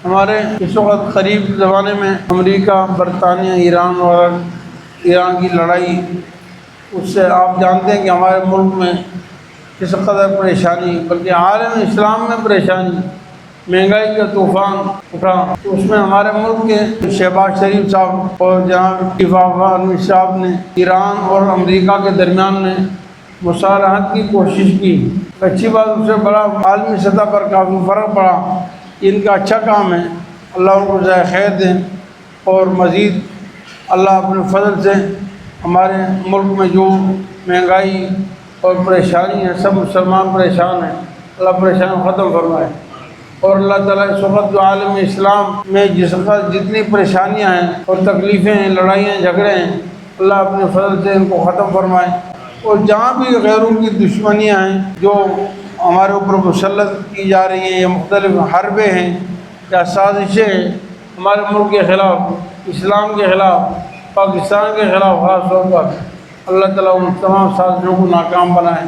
ہمارے اس وقت قریب زمانے میں امریکہ، برطانیہ، ایران اور ایران کی لڑائی، اس سے آپ جانتے ہیں کہ ہمارے ملک میں کس قدر پریشانی، بلکہ عالم اسلام میں پریشانی، مہنگائی کا طوفان اٹھا، تو اس میں ہمارے ملک کے شہباز شریف صاحب اور جناب وفاق عالمی صاحب نے ایران اور امریکہ کے درمیان میں مصالحت کی کوشش کی۔ اچھی بات، اس سے بڑا عالمی سطح پر کافی فرق پڑا۔ ان کا اچھا کام ہے، اللہ ان کو جزائے خیر دیں، اور مزید اللہ اپنے فضل سے ہمارے ملک میں جو مہنگائی اور پریشانی ہے، سب مسلمان پریشان ہیں، اللہ پریشان ختم فرمائے۔ اور اللہ تعالیٰ اس وقت جو عالم اسلام میں جتنی پریشانیاں ہیں اور تکلیفیں ہیں، لڑائیاں جھگڑے ہیں، اللہ اپنے فضل سے ان کو ختم فرمائے۔ اور جہاں بھی غیروں کی دشمنیاں ہیں جو ہمارے اوپر مسلط کی جا رہی ہیں، یا مختلف حربیں ہیں یا سازشیں ہیں ہمارے ملک کے خلاف، اسلام کے خلاف، پاکستان کے خلاف، خاص طور پر اللہ تعالیٰ ان تمام سازشوں کو ناکام بنائے۔